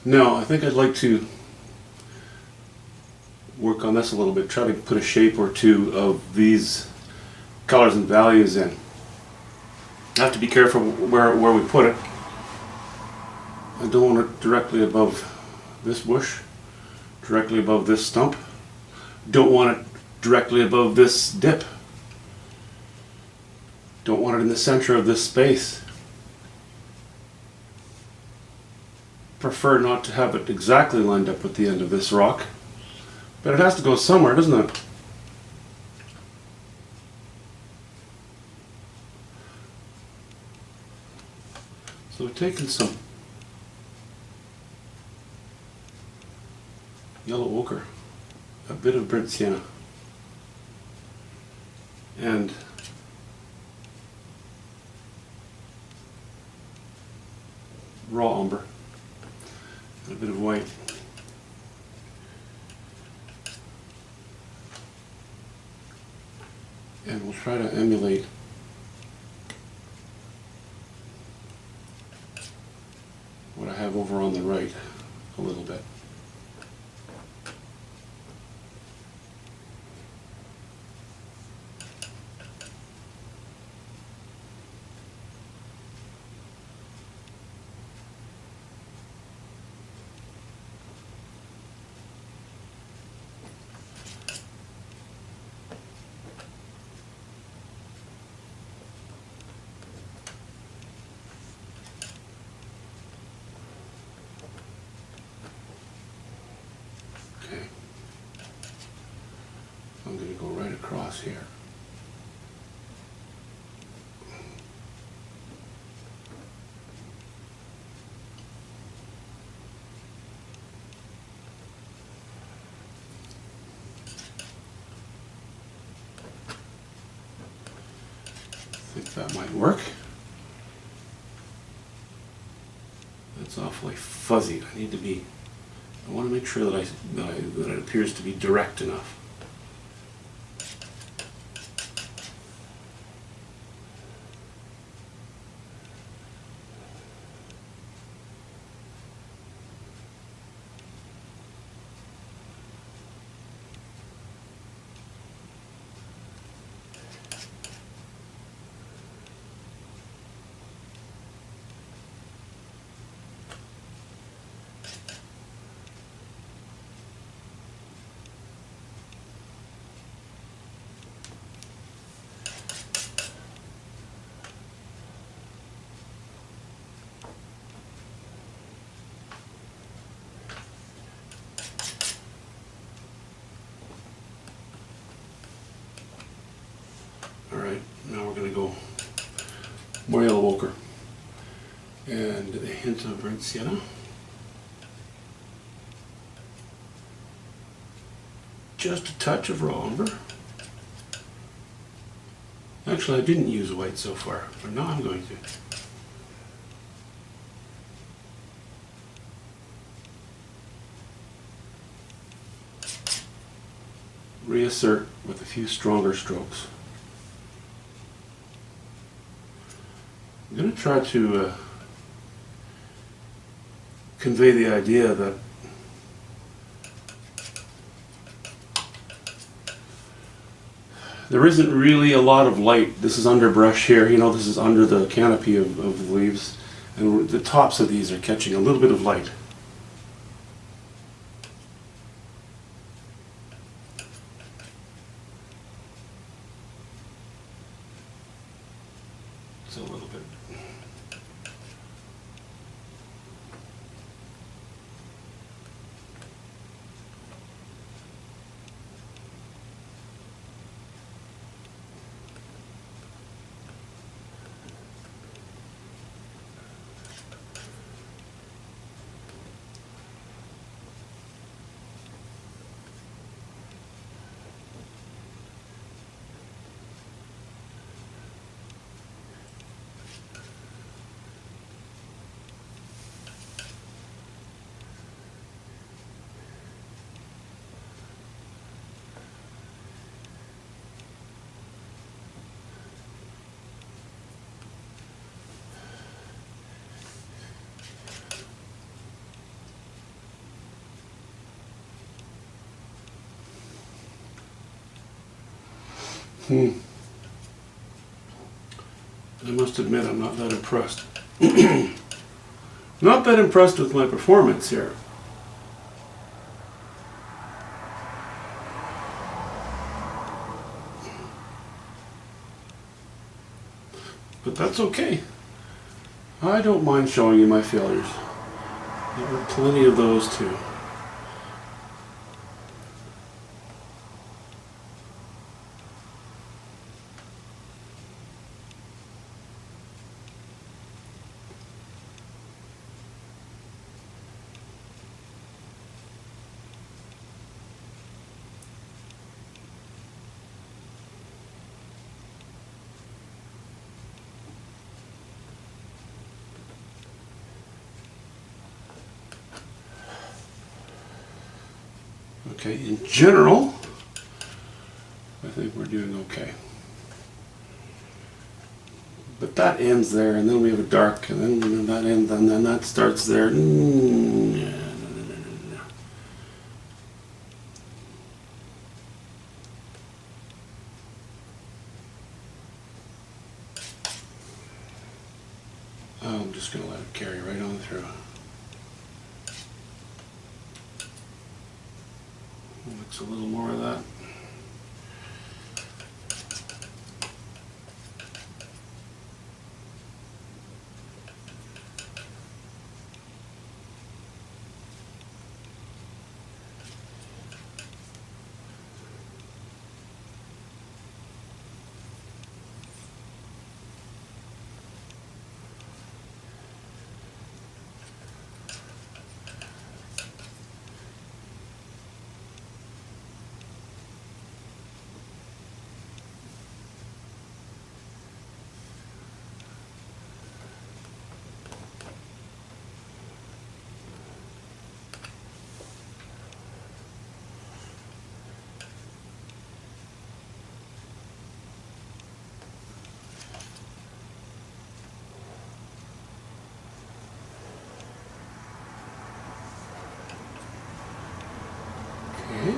Now, I think I'd like to work on this a little bit, try to put a shape or two of these colors and values in. I have to be careful where we put it. I don't want it directly above this bush, directly above this stump. Don't want it directly above this dip. Don't want it in the center of this space. Prefer not to have it exactly lined up with the end of this rock, but it has to go somewhere, doesn't it? So we've taken some yellow ochre, a bit of burnt sienna, and raw umber, and a bit of white. And we'll try to emulate what I have over on the right a little bit. Okay. I'm going to go right across here. I think that might work. That's awfully fuzzy. I want to make sure that it appears to be direct enough. Alright, now we're going to go more yellow ochre and a hint of burnt sienna. Just a touch of raw umber. Actually, I didn't use white so far, but now I'm going to. Reassert with a few stronger strokes. I'm going to try to convey the idea that there isn't really a lot of light. This is underbrush here, this is under the canopy of leaves, and the tops of these are catching a little bit of light. It's a little bit. I must admit I'm not that impressed. Not that impressed with my performance here. But that's okay. I don't mind showing you my failures. There are plenty of those too. Okay, in general, I think we're doing okay. But that ends there, and then we have a dark, and then that ends, and then that starts there. I'm just going to let it carry right on through. Mix a little more of that. Okay.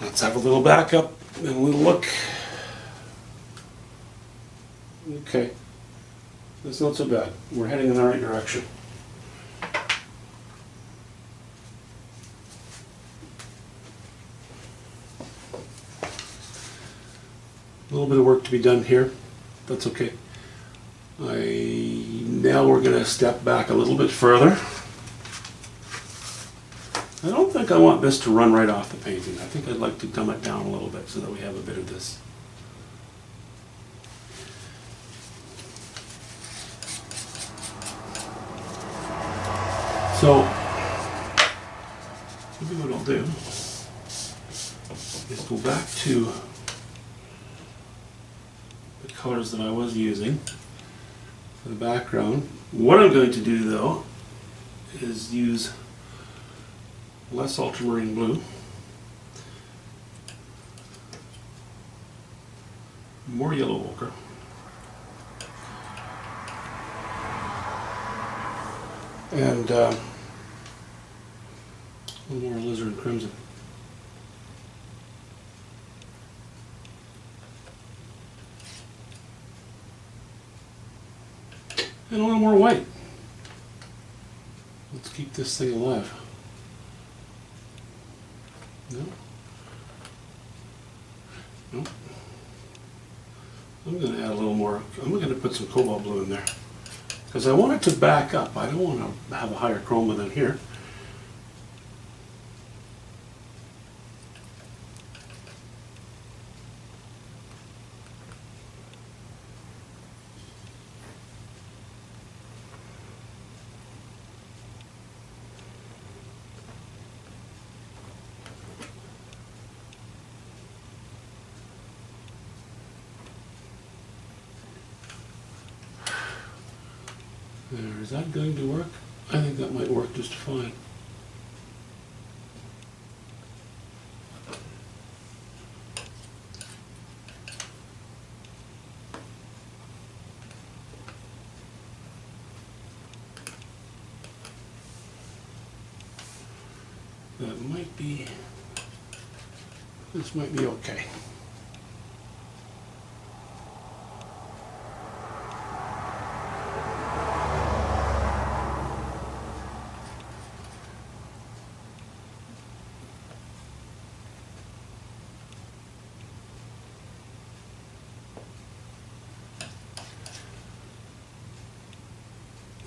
Let's have a little backup and a little look. Okay, that's not so bad. We're heading in the right direction. A little bit of work to be done here. That's okay. Now we're going to step back a little bit further. I don't think I want this to run right off the painting. I think I'd like to dumb it down a little bit so that we have a bit of this. So, maybe what I'll do is go back to the colors that I was using for the background. What I'm going to do though is use less ultramarine blue, more yellow ochre, and a little more alizarin crimson. And a little more white. Let's keep this thing alive. No. No. I'm going to add a little more. I'm going to put some cobalt blue in there because I want it to back up. I don't want to have a higher chroma than here. There, is that going to work? I think that might work just fine. That might be, this might be okay.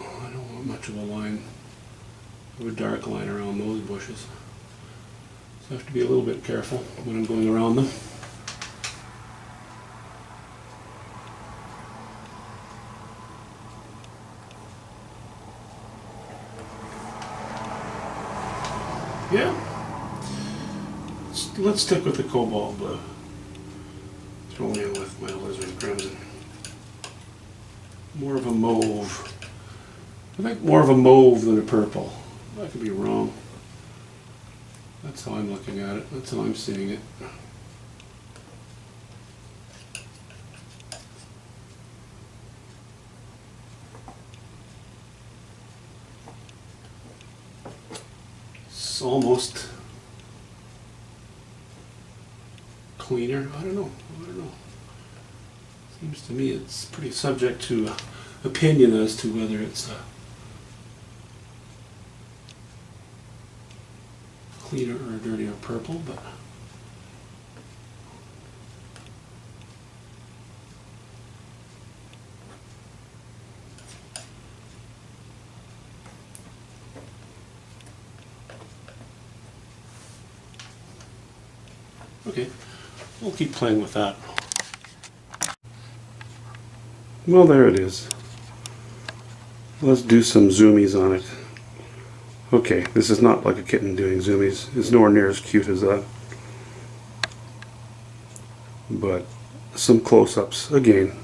I don't want much of a line, of a dark line around those bushes. So I have to be a little bit careful when I'm going around them. Yeah. Let's stick with the cobalt blue. Throw in with my alizarin crimson. More of a mauve. I think more of a mauve than a purple. I could be wrong. That's how I'm looking at it. That's how I'm seeing it. It's almost cleaner. I don't know. Seems to me it's pretty subject to opinion as to whether it's a cleaner or a dirtier purple, but okay, we'll keep playing with that. Well, there it is. Let's do some zoomies on it. Okay, this is not like a kitten doing zoomies. It's nowhere near as cute as that. But some close-ups, again,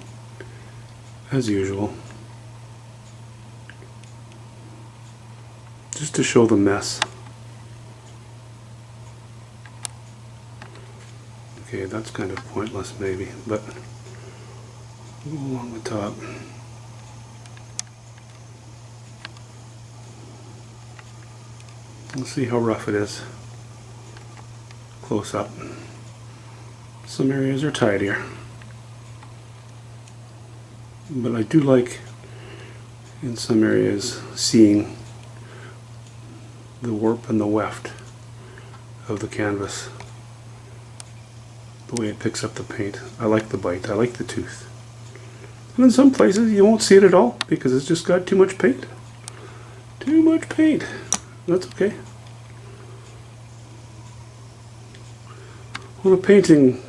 as usual. Just to show the mess. Okay, that's kind of pointless maybe, but along the top. Let's see how rough it is. Close up. Some areas are tidier. But I do like, in some areas, seeing the warp and the weft of the canvas. The way it picks up the paint. I like the bite. I like the tooth. And in some places you won't see it at all because it's just got too much paint. Too much paint. That's okay. On a painting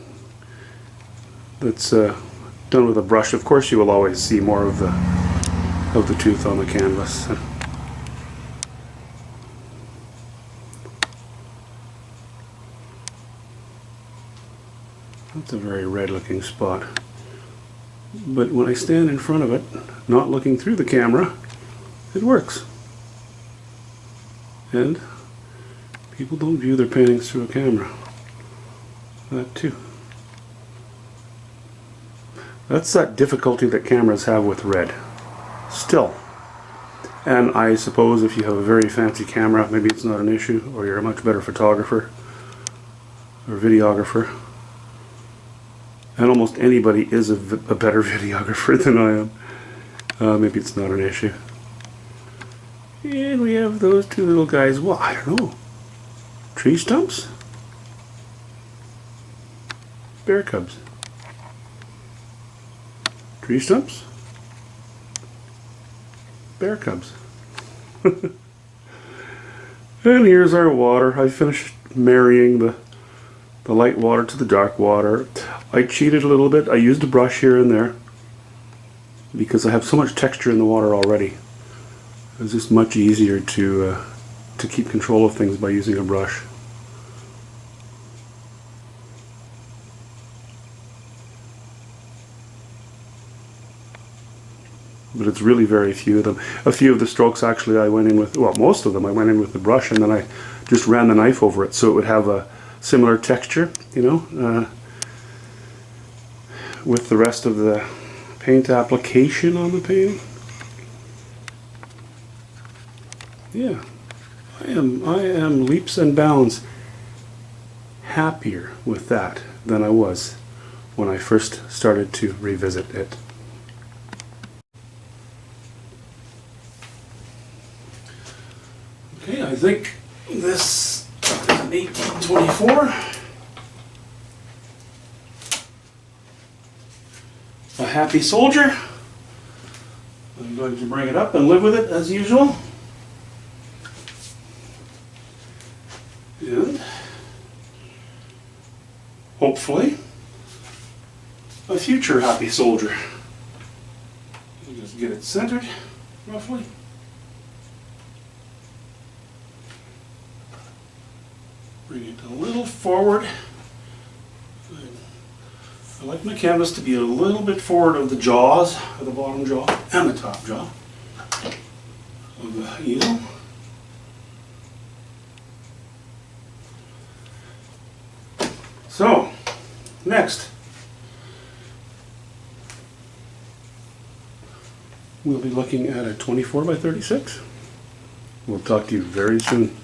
that's done with a brush, of course you will always see more of the tooth on the canvas. That's a very red looking spot. But when I stand in front of it, not looking through the camera, it works. And people don't view their paintings through a camera. That too. That's that difficulty that cameras have with red. Still. And I suppose if you have a very fancy camera, maybe it's not an issue, or you're a much better photographer or videographer. And almost anybody is a better videographer than I am. Maybe it's not an issue. And we have those two little guys. Well, I don't know. Tree stumps? Bear cubs. tree stumps, bear cubs. And here's our water. I finished marrying the light water to the dark water. I cheated a little bit. I used a brush here and there because I have so much texture in the water already. It was just much easier to keep control of things by using a brush. But it's really very few of them. A few of the strokes actually I went in with, well, most of them I went in with the brush, and then I just ran the knife over it so it would have a similar texture, you know, with the rest of the paint application on the painting. Yeah, I am leaps and bounds happier with that than I was when I first started to revisit it. Okay, I think this is an 1824. A happy soldier. I'm going to bring it up and live with it as usual. And hopefully a future happy soldier. Just get it centered roughly. Bring it a little forward. I like my canvas to be a little bit forward of the jaws, of the bottom jaw and the top jaw of the easel. So, next, we'll be looking at a 24 by 36. We'll talk to you very soon.